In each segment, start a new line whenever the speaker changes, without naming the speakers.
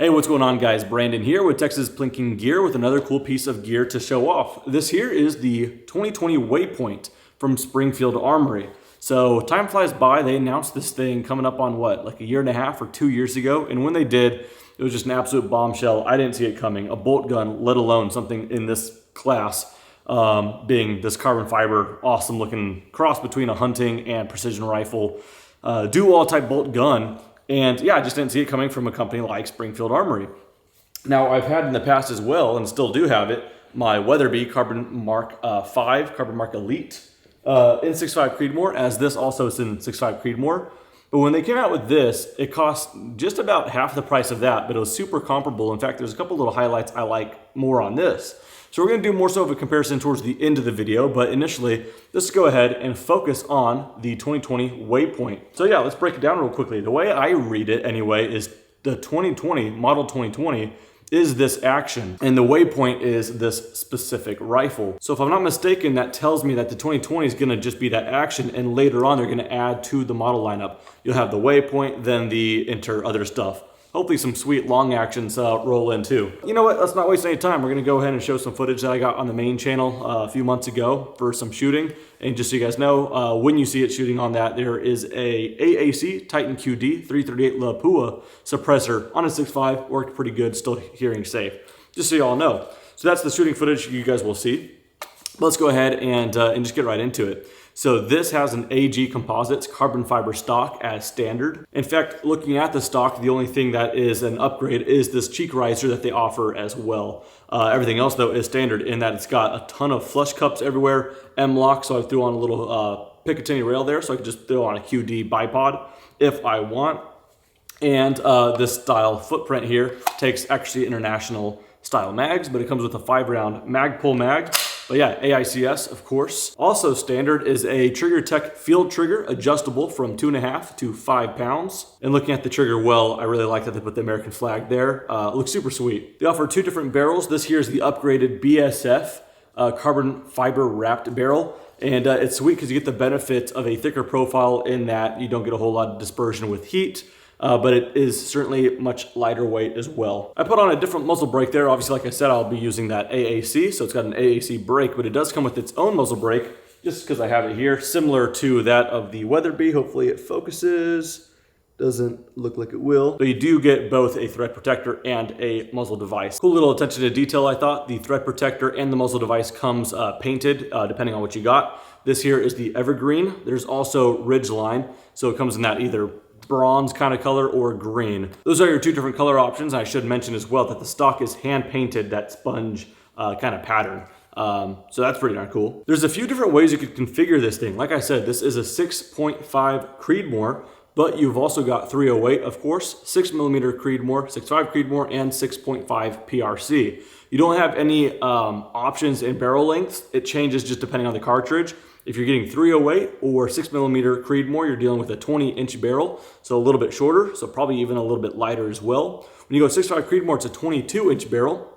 Hey, what's going on, guys? Brandon here with Texas Plinking Gear with another cool piece of gear to show off. This here is the 2020 Waypoint from Springfield Armory. So time flies by. They announced this thing coming up on what, like a year and a half or 2 years ago. And when they did, it was just an absolute bombshell. I didn't see it coming. A bolt gun, let alone something in this class, being this carbon fiber, awesome looking cross between a hunting and precision rifle, do-all type bolt gun. And yeah, I just didn't see it coming from a company like Springfield Armory. Now, I've had in the past as well, and still do have it, my Weatherby Carbon Mark 5, Carbon Mark Elite in 6.5 Creedmoor, as this also is in 6.5 Creedmoor. But when they came out with this, it cost just about half the price of that, but it was super comparable. In fact, there's a couple little highlights I like more on this. So we're going to do more so of a comparison towards the end of the video, but initially, let's go ahead and focus on the 2020 Waypoint. So yeah, let's break it down real quickly. The way I read it anyway is the 2020, model 2020, is this action, and the Waypoint is this specific rifle. So if I'm not mistaken, that tells me that the 2020 is gonna just be that action, and later on they're gonna add to the model lineup. You'll have the Waypoint, then the other stuff. Hopefully some sweet long actions roll in too. You know what, let's not waste any time. We're gonna go ahead and show some footage that I got on the main channel a few months ago for some shooting. And just so you guys know, when you see it shooting on that, there is a AAC Titan QD 338 Lapua suppressor on a 6.5, worked pretty good, still hearing safe. Just so you all know. So that's the shooting footage you guys will see. Let's go ahead and just get right into it. So this has an AG Composites carbon fiber stock as standard. In fact, looking at the stock, the only thing that is an upgrade is this cheek riser that they offer as well. Everything else though is standard in that it's got a ton of flush cups everywhere, M-lock, so I threw on a little Picatinny rail there, so I could just throw on a QD bipod if I want. And this style footprint here takes actually international style mags, but it comes with a 5-round Magpul mag. But yeah, AICS, of course. Also standard is a Trigger Tech field trigger, adjustable from 2.5 to 5 pounds. And looking at the trigger well, I really like that they put the American flag there. It looks super sweet. They offer 2 different barrels. This here is the upgraded BSF carbon fiber wrapped barrel. And it's sweet because you get the benefit of a thicker profile in that you don't get a whole lot of dispersion with heat. But it is certainly much lighter weight as well. I put on a different muzzle brake there. Obviously, like I said, I'll be using that AAC, so it's got an AAC brake, but it does come with its own muzzle brake, just because I have it here, similar to that of the Weatherby. Hopefully it focuses. Doesn't look like it will. But you do get both a thread protector and a muzzle device. Cool little attention to detail, I thought. The thread protector and the muzzle device comes painted, depending on what you got. This here is the Evergreen. There's also Ridgeline, so it comes in that either bronze kind of color or green. Those are your 2 different color options. I should mention as well that the stock is hand painted, that sponge kind of pattern. So that's pretty darn cool. There's a few different ways you could configure this thing. Like I said, this is a 6.5 Creedmoor, but you've also got 308, of course, 6mm Creedmoor, 6.5 Creedmoor, and 6.5 PRC. You don't have any options in barrel lengths. It changes just depending on the cartridge. If you're getting 308 or 6mm Creedmoor, you're dealing with a 20-inch barrel, so a little bit shorter, so probably even a little bit lighter as well. When you go 6.5 Creedmoor, it's a 22-inch barrel.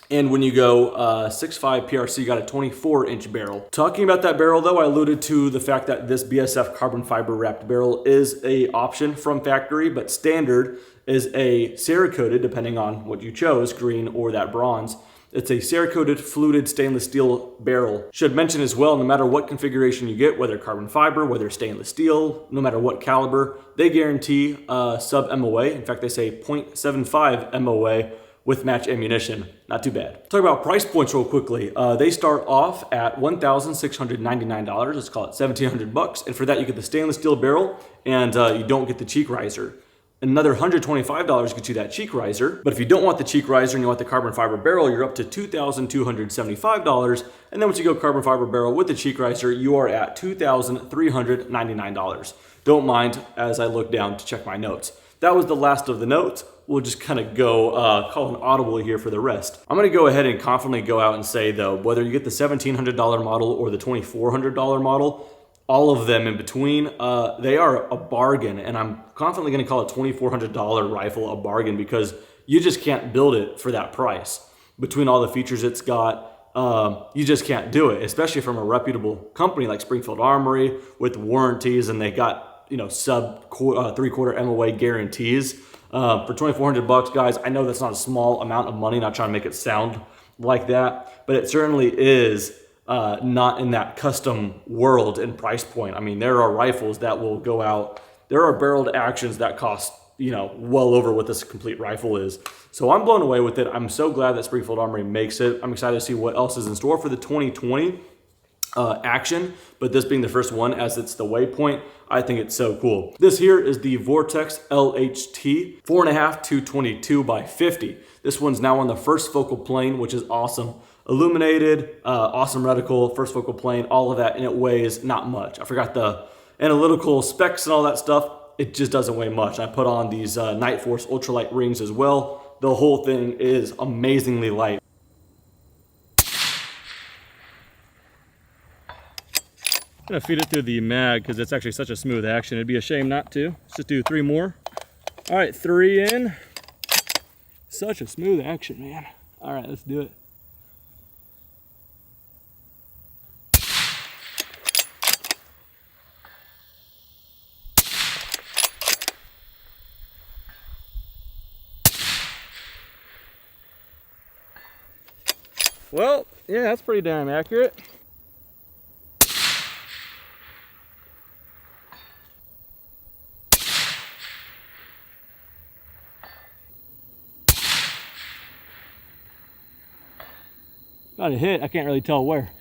And when you go 6.5 PRC, you got a 24-inch barrel. Talking about that barrel though, I alluded to the fact that this BSF carbon fiber wrapped barrel is a option from factory, but standard is a Cerakoted, depending on what you chose, green or that bronze. It's a Cerakoted fluted stainless steel barrel. Should mention as well, no matter what configuration you get, whether carbon fiber, whether stainless steel, no matter what caliber, they guarantee sub MOA. In fact, they say 0.75 MOA with match ammunition. Not too bad. Talk about price points real quickly. They start off at $1,699. Let's call it $1,700. And for that, you get the stainless steel barrel and you don't get the cheek riser. Another $125 gets you that cheek riser. But if you don't want the cheek riser and you want the carbon fiber barrel, you're up to $2,275. And then once you go carbon fiber barrel with the cheek riser, you are at $2,399. Don't mind as I look down to check my notes. That was the last of the notes. We'll just kind of go call an audible here for the rest. I'm gonna go ahead and confidently go out and say though, whether you get the $1,700 model or the $2,400 model, all of them in between, they are a bargain. And I'm confidently gonna call a $2,400 rifle a bargain because you just can't build it for that price. Between all the features it's got, you just can't do it, especially from a reputable company like Springfield Armory with warranties, and they got sub 3/4 MOA guarantees. For $2,400, guys, I know that's not a small amount of money, not trying to make it sound like that, but it certainly is not in that custom world and price point. I mean, there are rifles that will go out, there are barreled actions that cost, well over what this complete rifle is. So I'm blown away with it. I'm so glad that Springfield Armory makes it. I'm excited to see what else is in store for the 2020 action, but this being the first one, as it's the Waypoint, I think it's so cool. This here is the Vortex LHT 4.5 222 by 50. This one's now on the first focal plane, which is awesome. Illuminated, awesome reticle, first focal plane, all of that, and it weighs not much. I forgot the analytical specs and all that stuff. It just doesn't weigh much. I put on these Night Force ultralight rings as well. The whole thing is amazingly light. I'm gonna feed it through the mag because it's actually such a smooth action. It'd be a shame not to. Let's just do 3 more. All right, 3 in. Such a smooth action, man. All right, let's do it. Well, yeah, that's pretty damn accurate. Got a hit, I can't really tell where.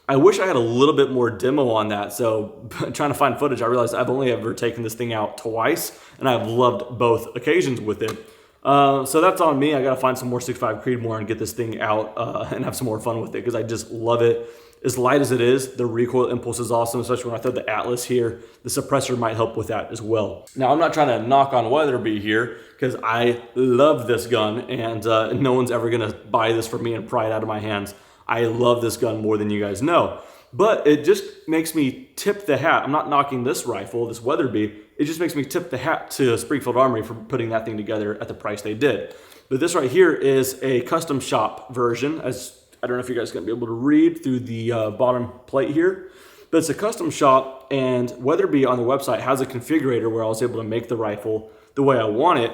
I wish I had a little bit more demo on that. So trying to find footage, I realized I've only ever taken this thing out twice, and I've loved both occasions with it. So that's on me. I gotta find some more 6.5 Creedmoor and get this thing out and have some more fun with it because I just love it. As light as it is, the recoil impulse is awesome, especially when I throw the Atlas here. The suppressor might help with that as well. Now, I'm not trying to knock on Weatherby here because I love this gun, and no one's ever gonna buy this for me and pry it out of my hands. I love this gun more than you guys know, but it just makes me tip the hat. I'm not knocking this rifle, this Weatherby. It just makes me tip the hat to Springfield Armory for putting that thing together at the price they did. But this right here is a custom shop version. As I don't know if you guys are gonna be able to read through the bottom plate here, but it's a custom shop, and Weatherby on the website has a configurator where I was able to make the rifle the way I want it.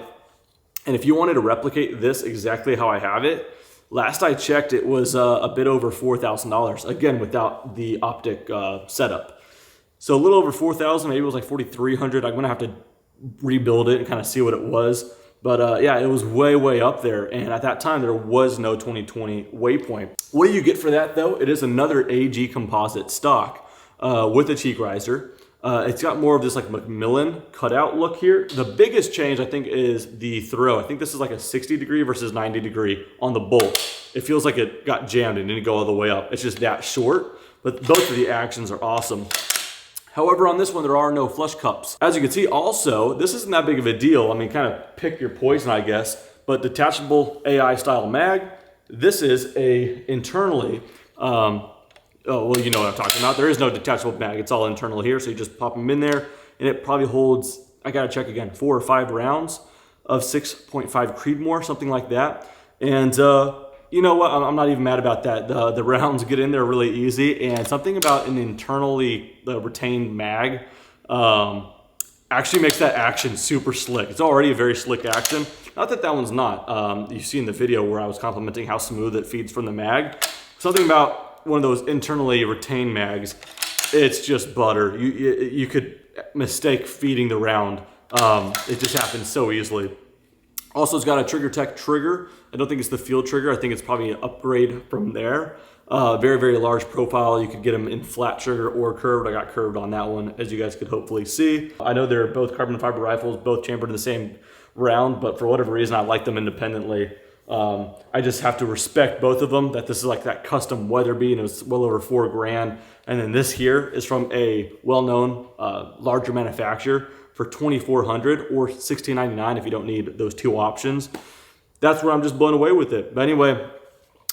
And if you wanted to replicate this exactly how I have it, last I checked, it was a bit over $4,000, again, without the optic setup. So a little over 4,000, maybe it was like 4,300. I'm gonna have to rebuild it and kind of see what it was. But yeah, it was way, way up there. And at that time, there was no 2020 Waypoint. What do you get for that though? It is another AG composite stock with a cheek riser. It's got more of this like Macmillan cutout look here. The biggest change I think is the throw. I think this is like a 60 degree versus 90 degree on the bolt. It feels like it got jammed and didn't go all the way up. It's just that short, but both of the actions are awesome. However, on this one, there are no flush cups. As you can see also, this isn't that big of a deal. I mean, kind of pick your poison, I guess, but detachable AI style mag. This is a internally, oh, well, you know what I'm talking about. There is no detachable mag. It's all internal here. So you just pop them in there and it probably holds, I got to check again, 4 or 5 rounds of 6.5 Creedmoor, something like that. And you know what? I'm not even mad about that. The rounds get in there really easy, and something about an internally retained mag actually makes that action super slick. It's already a very slick action. Not that that one's not. You see in the video where I was complimenting how smooth it feeds from the mag. Something about one of those internally retained mags, it's just butter. You could mistake feeding the round. It just happens so easily. Also, it's got a Trigger Tech trigger. I don't think it's the field trigger. I think it's probably an upgrade from there. Very, very large profile. You could get them in flat trigger or curved. I got curved on that one, as you guys could hopefully see. I know they're both carbon fiber rifles, both chambered in the same round, but for whatever reason, I like them independently. I just have to respect both of them, that this is like that custom Weatherby, and it was well over $4 grand. And then this here is from a well-known, larger manufacturer for $2,400 or $1,699 if you don't need those two options. That's where I'm just blown away with it. But anyway,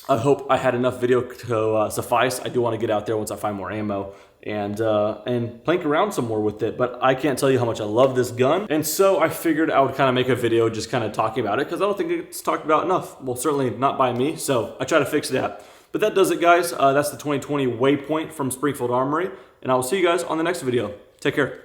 I hope I had enough video to suffice. I do want to get out there once I find more ammo and plank around some more with it. But I can't tell you how much I love this gun. And so I figured I would kind of make a video just kind of talking about it, because I don't think it's talked about enough. Well, certainly not by me. So I try to fix that. But that does it, guys. That's the 2020 Waypoint from Springfield Armory. And I will see you guys on the next video. Take care.